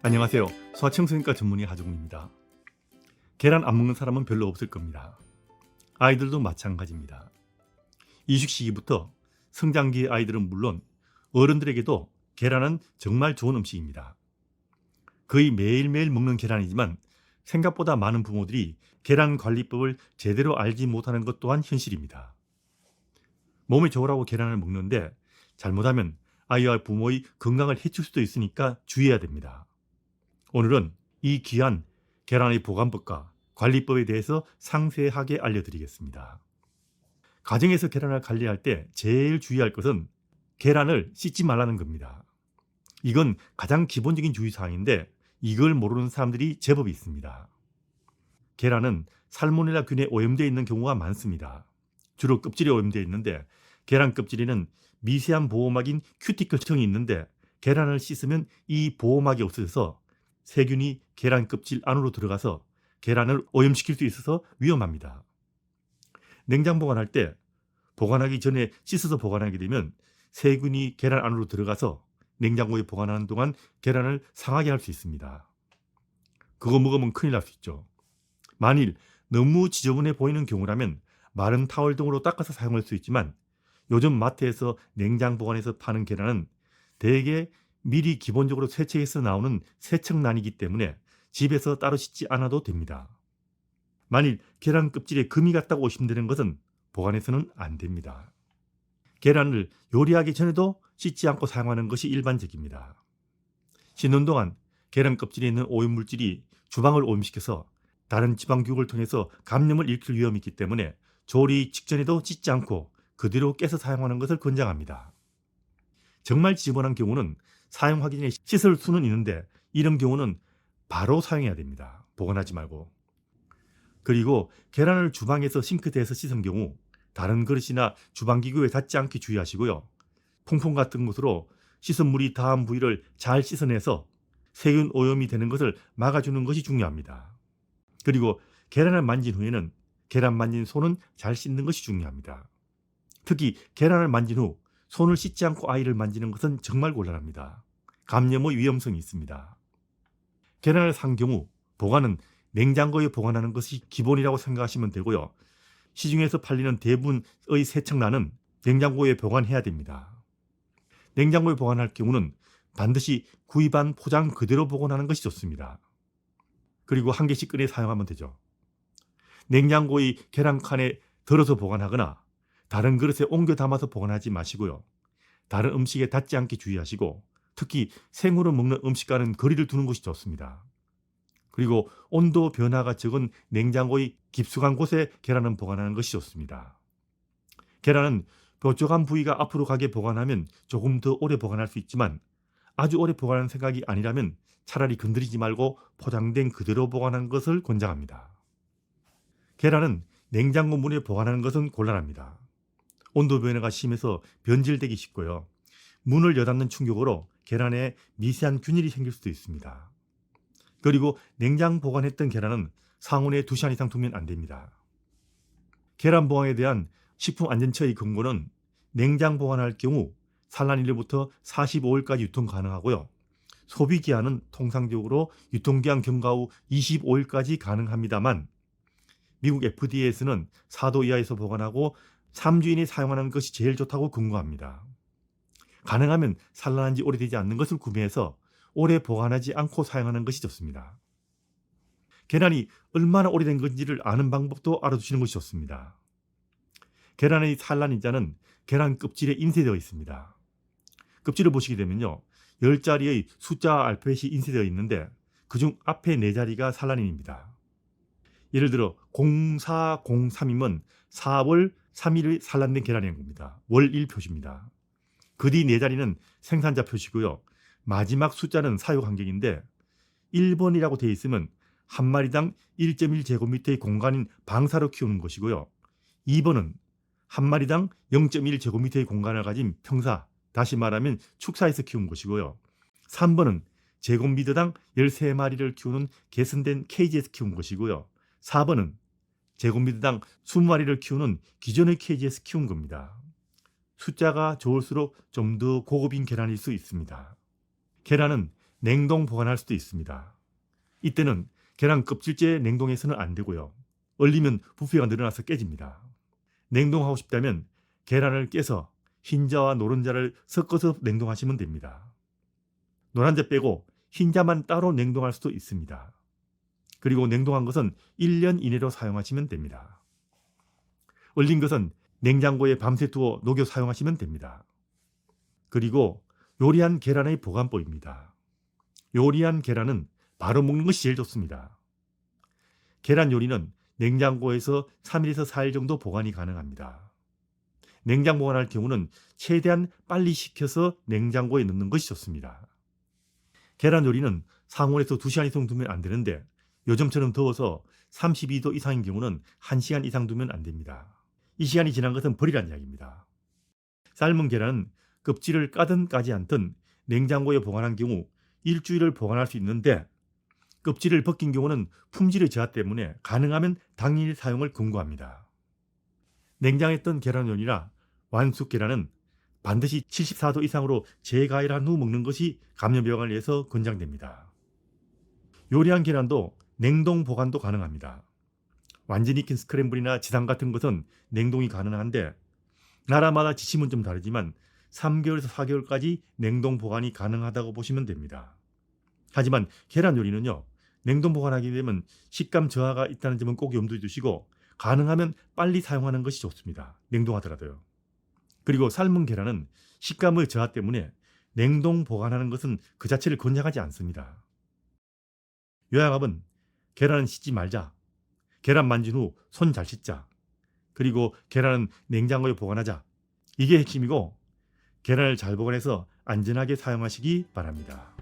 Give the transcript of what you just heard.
안녕하세요. 소아청소년과 전문의 하정우입니다. 계란 안 먹는 사람은 별로 없을 겁니다. 아이들도 마찬가지입니다. 이식 시기부터 성장기의 아이들은 물론 어른들에게도 계란은 정말 좋은 음식입니다. 거의 매일매일 먹는 계란이지만 생각보다 많은 부모들이 계란 관리법을 제대로 알지 못하는 것 또한 현실입니다. 몸에 좋으라고 계란을 먹는데 잘못하면 아이와 부모의 건강을 해칠 수도 있으니까 주의해야 됩니다. 오늘은 이 귀한 계란의 보관법과 관리법에 대해서 상세하게 알려드리겠습니다. 가정에서 계란을 관리할 때 제일 주의할 것은 계란을 씻지 말라는 겁니다. 이건 가장 기본적인 주의사항인데 이걸 모르는 사람들이 제법 있습니다. 계란은 살모넬라균에 오염되어 있는 경우가 많습니다. 주로 껍질에 오염되어 있는데 계란 껍질에는 미세한 보호막인 큐티클층이 있는데 계란을 씻으면 이 보호막이 없어져서 세균이 계란 껍질 안으로 들어가서 계란을 오염시킬 수 있어서 위험합니다. 냉장 보관할 때 보관하기 전에 씻어서 보관하게 되면 세균이 계란 안으로 들어가서 냉장고에 보관하는 동안 계란을 상하게 할 수 있습니다. 그거 먹으면 큰일 날 수 있죠. 만일 너무 지저분해 보이는 경우라면 마른 타월 등으로 닦아서 사용할 수 있지만 요즘 마트에서 냉장 보관해서 파는 계란은 대개 미리 기본적으로 세척해서 나오는 세척란이기 때문에 집에서 따로 씻지 않아도 됩니다. 만일 계란 껍질에 금이 갔다고 의심되는 것은 보관해서는 안 됩니다. 계란을 요리하기 전에도 씻지 않고 사용하는 것이 일반적입니다. 씻는 동안 계란 껍질에 있는 오염물질이 주방을 오염시켜서 다른 지방교육을 통해서 감염을 일으킬 위험이 있기 때문에 조리 직전에도 씻지 않고 그대로 깨서 사용하는 것을 권장합니다. 정말 지저분한 경우는 사용하기 전에 씻을 수는 있는데 이런 경우는 바로 사용해야 됩니다. 보관하지 말고. 그리고 계란을 주방에서 싱크대에서 씻은 경우 다른 그릇이나 주방기구에 닿지 않게 주의하시고요. 퐁퐁 같은 곳으로 씻은 물이 닿은 부위를 잘 씻어내서 세균 오염이 되는 것을 막아주는 것이 중요합니다. 그리고 계란을 만진 후에는 계란 만진 손은 잘 씻는 것이 중요합니다. 특히 계란을 만진 후 손을 씻지 않고 아이를 만지는 것은 정말 곤란합니다. 감염의 위험성이 있습니다. 계란을 산 경우 보관은 냉장고에 보관하는 것이 기본이라고 생각하시면 되고요. 시중에서 팔리는 대부분의 세척란은 냉장고에 보관해야 됩니다. 냉장고에 보관할 경우는 반드시 구입한 포장 그대로 보관하는 것이 좋습니다. 그리고 한 개씩 꺼내 사용하면 되죠. 냉장고의 계란칸에 덜어서 보관하거나 다른 그릇에 옮겨 담아서 보관하지 마시고요. 다른 음식에 닿지 않게 주의하시고 특히 생으로 먹는 음식과는 거리를 두는 것이 좋습니다. 그리고 온도 변화가 적은 냉장고의 깊숙한 곳에 계란은 보관하는 것이 좋습니다. 계란은 뾰족한 부위가 앞으로 가게 보관하면 조금 더 오래 보관할 수 있지만 아주 오래 보관하는 생각이 아니라면 차라리 건드리지 말고 포장된 그대로 보관하는 것을 권장합니다. 계란은 냉장고 문에 보관하는 것은 곤란합니다. 온도 변화가 심해서 변질되기 쉽고요. 문을 여닫는 충격으로 계란에 미세한 균일이 생길 수도 있습니다. 그리고 냉장 보관했던 계란은 상온에 2시간 이상 두면 안 됩니다. 계란 보관에 대한 식품안전처의 권고는 냉장 보관할 경우 산란일로부터 45일까지 유통 가능하고요. 소비기한은 통상적으로 유통기한 경과 후 25일까지 가능합니다만 미국 FDA에서는 4도 이하에서 보관하고 3주 이내에 사용하는 것이 제일 좋다고 권고합니다. 가능하면 산란한 지 오래되지 않는 것을 구매해서 오래 보관하지 않고 사용하는 것이 좋습니다. 계란이 얼마나 오래된 건지를 아는 방법도 알아두시는 것이 좋습니다. 계란의 산란일자는 계란 껍질에 인쇄되어 있습니다. 껍질을 보시게 되면요. 10자리의 숫자 알파벳이 인쇄되어 있는데 그중 앞에 4자리가 산란일입니다. 예를 들어 0403이면 4월 3일에 산란된 계란인 겁니다. 월일 표시입니다. 그 뒤 4자리는 생산자 표시고요. 마지막 숫자는 사육 환경인데 1번이라고 되어 있으면 한 마리당 1.1제곱미터의 공간인 방사로 키우는 것이고요. 2번은 한 마리당 0.1제곱미터의 공간을 가진 평사, 다시 말하면 축사에서 키운 것이고요. 3번은 제곱미터당 13마리를 키우는 개선된 케이지에서 키운 것이고요. 4번은 제곱미터당 20마리를 키우는 기존의 케이지에서 키운 겁니다. 숫자가 좋을수록 좀 더 고급인 계란일 수 있습니다. 계란은 냉동 보관할 수도 있습니다. 이때는 계란 껍질째 냉동해서는 안 되고요. 얼리면 부피가 늘어나서 깨집니다. 냉동하고 싶다면 계란을 깨서 흰자와 노른자를 섞어서 냉동하시면 됩니다. 노란자 빼고 흰자만 따로 냉동할 수도 있습니다. 그리고 냉동한 것은 1년 이내로 사용하시면 됩니다. 얼린 것은 냉장고에 밤새 두어 녹여 사용하시면 됩니다. 그리고 요리한 계란의 보관법입니다. 요리한 계란은 바로 먹는 것이 제일 좋습니다. 계란 요리는 냉장고에서 3일에서 4일 정도 보관이 가능합니다. 냉장 보관할 경우는 최대한 빨리 식혀서 냉장고에 넣는 것이 좋습니다. 계란 요리는 상온에서 2시간 이상 두면 안 되는데 요즘처럼 더워서 32도 이상인 경우는 1시간 이상 두면 안 됩니다. 이 시간이 지난 것은 버리란 이야기입니다. 삶은 계란은 껍질을 까든 까지 않든 냉장고에 보관한 경우 일주일을 보관할 수 있는데 껍질을 벗긴 경우는 품질의 저하 때문에 가능하면 당일 사용을 권고합니다. 냉장했던 계란 요리나 완숙 계란은 반드시 74도 이상으로 재가열한 후 먹는 것이 감염 예방을 위해서 권장됩니다. 요리한 계란도 냉동 보관도 가능합니다. 완전히 익힌 스크램블이나 지단 같은 것은 냉동이 가능한데 나라마다 지침은 좀 다르지만 3개월에서 4개월까지 냉동 보관이 가능하다고 보시면 됩니다. 하지만 계란 요리는요, 냉동 보관하게 되면 식감 저하가 있다는 점은 꼭 염두에 두시고 가능하면 빨리 사용하는 것이 좋습니다. 냉동하더라도요. 그리고 삶은 계란은 식감의 저하 때문에 냉동 보관하는 것은 그 자체를 권장하지 않습니다. 요양합은 계란은 씻지 말자, 계란 만진 후 손 잘 씻자, 그리고 계란은 냉장고에 보관하자. 이게 핵심이고 계란을 잘 보관해서 안전하게 사용하시기 바랍니다.